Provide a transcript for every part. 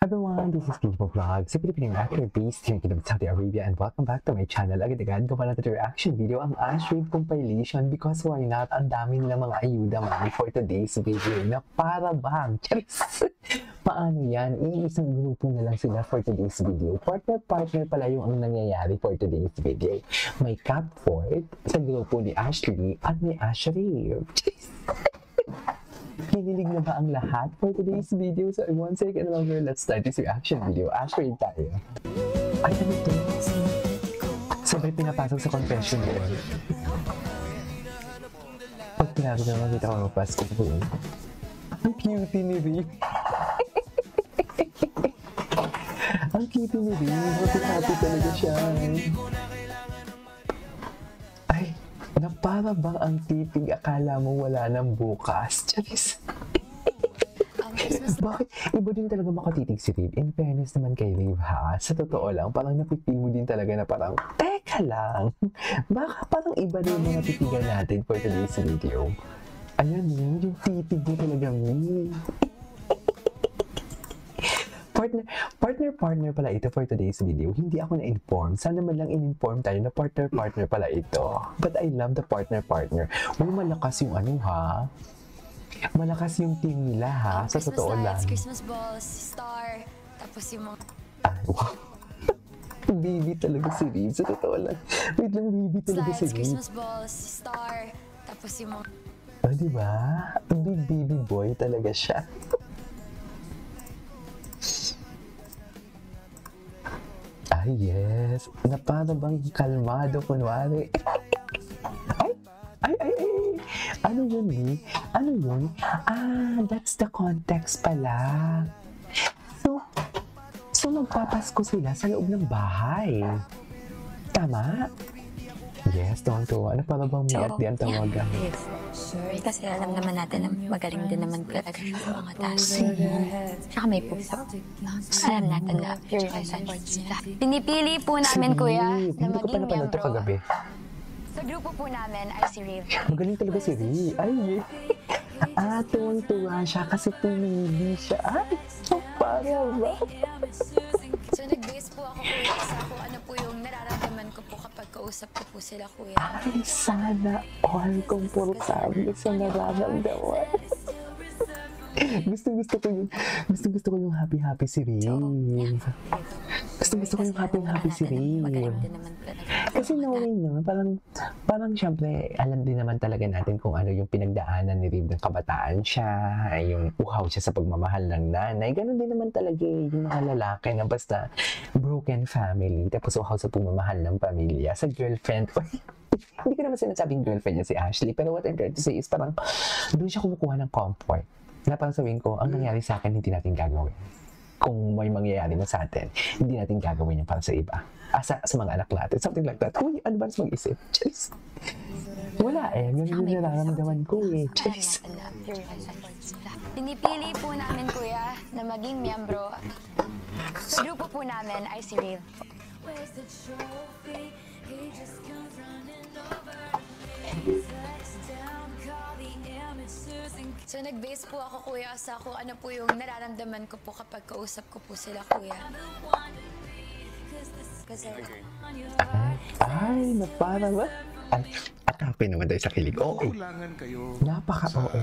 Everyone, this is People Vlog, sa Pilipinang actor based here in Saudi Arabia, and welcome back to my channel. Agad-agad gawa natin reaction video ang Ashrae compilation because why not? Ang dami nilang mga ayuda mami for today's video na para bang, charis! Paano yan? Iisang grupo na lang sila for today's video. Partner pala yung ang nangyayari for today's video. May Cap Ford sa grupo ni Ashrae at may Ashrae. Charis! Hinilig na ba ang lahat for today's video? So, in 1 second longer, let's start this reaction video. Ashrae tayo. Ay, ano ito? Sabay pinapasok sa confession doon. Pag pinapasok na makita ko ang pasko ko. Ang cutie ni Ri. Ang cutie ni Ri. Happy talaga siya. Ay, na para bang ang titig akala mo wala nang bukas? Charis. Bakit? Iba din talaga makatitig si Riv. In fairness naman kay Riv ha. Sa totoo lang, parang napipil mo din talaga na parang, teka lang. Baka parang iba rin yung natitigan natin for today's video. Ayan yun, yung titig mo talaga mo. Partner pala ito for today's video. Hindi ako na-inform. Sana man lang in-inform tayo na partner pala ito. But I love the partner. Uy, malakas yung ano ha. Malakas yung team nila ha. Sa totoo lang. Christmas balls, star, tapos yung mga... Ay, wow. Baby talaga si Riv. Sa totoo lang. Wait lang, baby talaga si Riv. Christmas balls, star, tapos yung mga... Oh, diba? Big baby boy talaga siya. Ay, yes. Na para bang kalmado, kunwari. Ay. Ano yun, eh? Ano yun? Ah, that's the context pala. So magpapasko sila sa loob ng bahay. Tama? Yes, tuwang-tuwa. Ano para bang may at di ang tawagan? Sure, kasi alam naman natin na magaling din naman talaga siya sa mga task. Tsaka may puso. Alam natin na pure support sila. Pinipili po namin, kuya, na Hindi ko pa maging napanood ito miyembro. kagabi. Sa grupo po namin ay si Riv. Magaling talaga si Ri. Ay, ah, tuwang-tuwa siya kasi pumili siya. Ay, so para ba? So nag-base po ako, kuya, sa kung ano po yung nararamdaman ko po kapag kausap ko po sila, kuya. Ay, sana all komportable sa nararamdaman. Gusto ko yung happy si Ri. Gusto ko yung happy si Ri. Kasi knowing naman, parang syempre, alam din naman talaga natin kung ano yung pinagdaanan ni Riv ng kabataan siya, yung uhaw siya sa pagmamahal ng nanay. Ganon din naman talaga yung mga lalaki na basta broken family, tapos uhaw sa pagmamahal ng pamilya, sa girlfriend. Hindi ko naman sinasabing girlfriend niya si Ashley, pero what I'm trying to say is parang doon siya kumukuha ng comfort. Na parang sabihin ko, ang nangyari sa akin, hindi natin gagawin. Kung may mangyayari na sa atin, hindi natin gagawin yan para sa iba. Sa mga anak natin. Something like that. Uy, ano ba mag-isip? Charis. Wala eh. Ganun yung nararamdaman ko eh. Charis. Pinipili po namin, kuya, na maging miyembro. Sa grupo po namin ay si Riv. So nag-base po ako, kuya, sa kung ano po yung nararamdaman ko po kapag kausap ko po sila, kuya. Kasi... Ay, napara ba? Ay, atapin naman tayo sa kilig. Oo. Napaka-oo.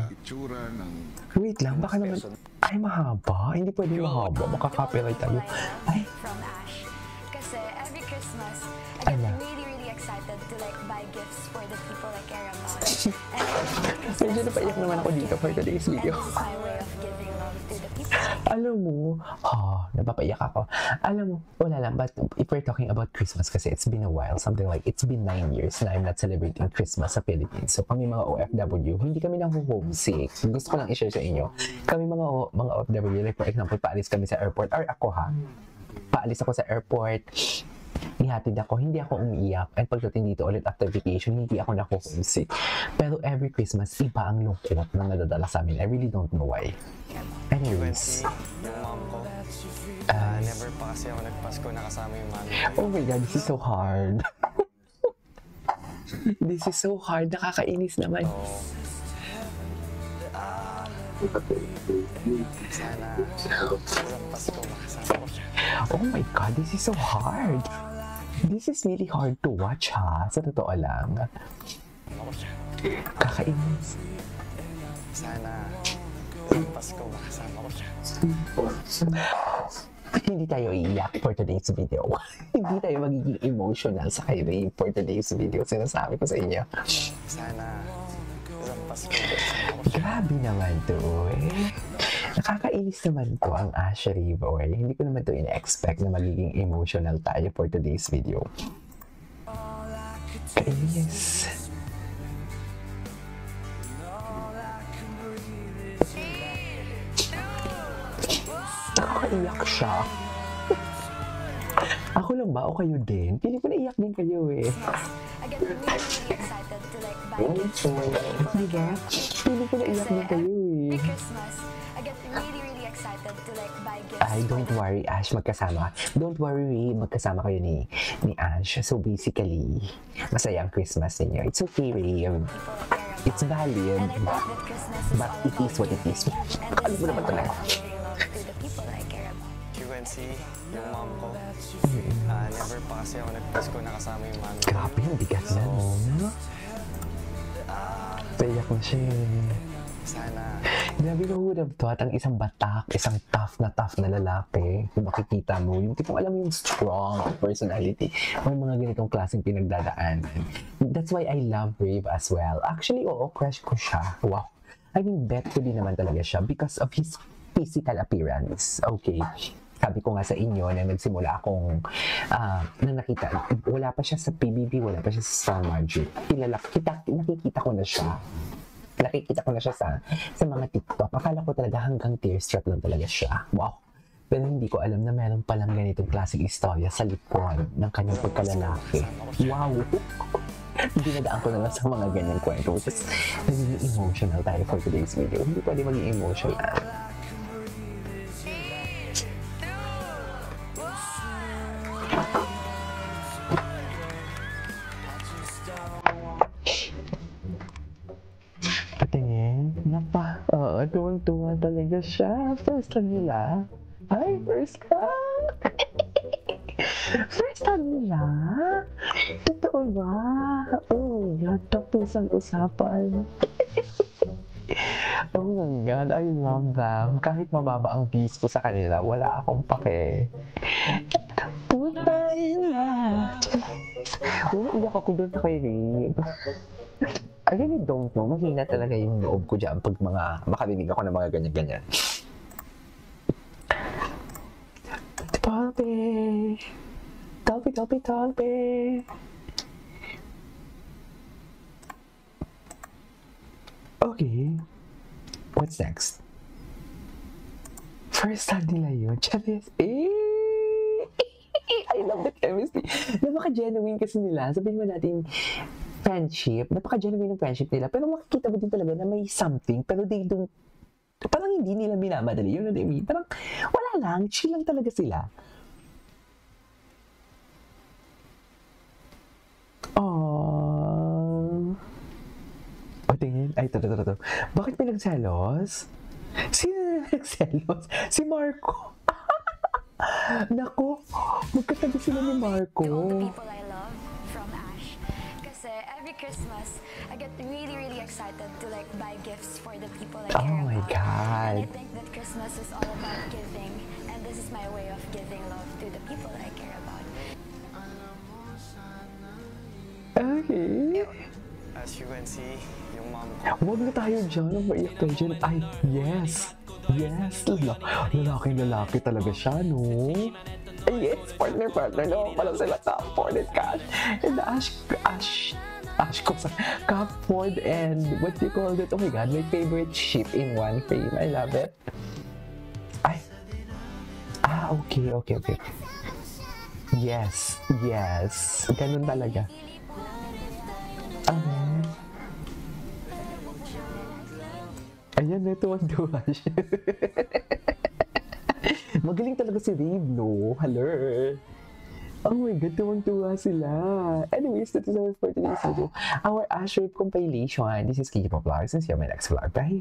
Wait lang, baka naman... Ay, mahaba. Hindi pwede mahaba. Makaka-copyright tayo. Ay. From Ash. Kasi every Christmas, I get really excited to like buy gifts for the people I care about. Medyo napaiyak naman ako dito for today's video. And this is my way of giving love to the people. Alam mo, napapaiyak ako. Alam mo, wala lang, but if we're talking about Christmas kasi it's been a while, something like, it's been 9 years na I'm not celebrating Christmas sa Philippines. So kami mga OFW, hindi kami nang homesick. Gusto ko lang i-share sa inyo. Kami mga OFW, like for example, paalis kami sa airport, or ako ha, paalis ako sa airport, ihatid ako, hindi ako umiiyak. At pagdating dito ulit after vacation, hindi ako homesick. Pero every Christmas, iba ang lungkot na nadadala sa amin. I really don't know why. Anyways. Yung mom ko, never pa kasi ako nagpasko nakasama yung mami. Oh my God, this is so hard. This is so hard. Nakakainis naman. Sana isang Pasko makasama ko siya. Oh my God, this is so hard. This is really hard to watch, ha? Sa totoo lang. Ako siya. Kakainis. Sana isang Pasko makasama ko siya. Hindi tayo iiyak for today's video. Hindi tayo magiging emotional sa Kyrie for today's video. Sinasabi ko sa inyo. Sana isang Pasko makasama ko siya. Grabe naman to eh. Nakakainis naman to ang Ashery Boy. Hindi ko naman to ina-expect na magiging emotional tayo for today's video. Kainis. Nakakaiyak siya. Ako lang ba o kayo din? Pili ko naiyak din kayo eh. I get really, really excited to like buy gifts for the people I Diba? care about. Pili ko naiyak din kayo Every eh. Christmas, I get really, really excited to like buy gifts Ay, don't worry, Ash, magkasama. Don't worry, magkasama kayo ni Ash. So basically, masaya ang Christmas ninyo. It's okay, Ray. people I care about. It's valid. And I think that Christmas is But all it is about what it is. giving. And this Alam is mo my naman way talaga. of giving love to the people I care about. QNC, yung mom ko. Never pa kasi ako nag-Pasko nakasama yung mami. Grabe, ang bigat na, no? Payak na siya eh. Sana Grabe, who would have thought ang isang batak, isang tough na lalaki, kung makikita mo, yung tipong alam mo yung strong personality, or mga ganitong klaseng pinagdadaanan. That's why I love Rave as well. Actually, oo, crush ko siya. Wow. I mean, bet ko din naman talaga siya because of his physical appearance. Okay. Sabi ko nga sa inyo na nagsimula akong na nakita, wala pa siya sa PBB, wala pa siya sa Star Magic. Nakikita ko na siya. Nakikita ko na siya sa mga TikTok. Akala ko talaga hanggang tearstrap lang talaga siya. Wow. Pero hindi ko alam na meron palang ganitong klaseng istorya sa likod ng kanyang pagkalalaki. Wow. Dinadaan ko na lang sa mga ganyang kwento. Which is, naging emotional tayo for today's video. Hindi pwede maging emotional. Patingin. Napa. Oo, tuwang-tuwa talaga siya. First time nila. Ay, first time. First time nila. Totoo ba? Oh, yan. Tapos ang usapan. Oh my God, I love them. Kahit mababa ang views ko sa kanila, wala akong pake. Putayin na. Umiiyak ako doon sa kay Rick. I really don't know. Mahina talaga yung loob ko dyan pag makarinig ako ng mga ganyan-ganyan. Talpe! Talpe, talpe, talpe! Okay. What's next? First time nila yun. Charis. I love the chemistry. Napaka-genuine kasi nila. Sabihin mo natin, friendship. Napaka-genuine ng friendship nila. Pero makikita mo din talaga na may something. Pero they don't, parang hindi nila minamadali. You know what I mean? Parang wala lang. Chill lang talaga sila. Aww. O, tingin. Ay, ito. Bakit pinagselos? Sino nagselos? Si Marco. Nako, magkatabi sila ni Marco. To all the people I love from Ash. Kasi every Christmas, I get really, really excited to like buy gifts for the people I care Oh my about. God. And I think that Christmas is all about giving. And this is my way of giving love to the people I care about. Okay. as you can see, yung mom ko. Huwag na tayo dyan. Ang maiyak tayo dyan. Ay, yes. Yes. Lalaki talaga siya, no? Yes, partner. No, pala sila Cupford and Cash. And Ash ko sa Cupford and what do you call it? Oh my God, my favorite ship in one frame. I love it. Ay. Okay. Yes. Ganun talaga. Ayan, tuwang-tuwa siya. Magaling talaga si Rave, no? Hello. Oh my God, tuwang-tuwa sila. Anyways, that is all for today's video. Our Ash Rave compilation. This is KJ Pop Vlogs. And see you on my next vlog. Bye!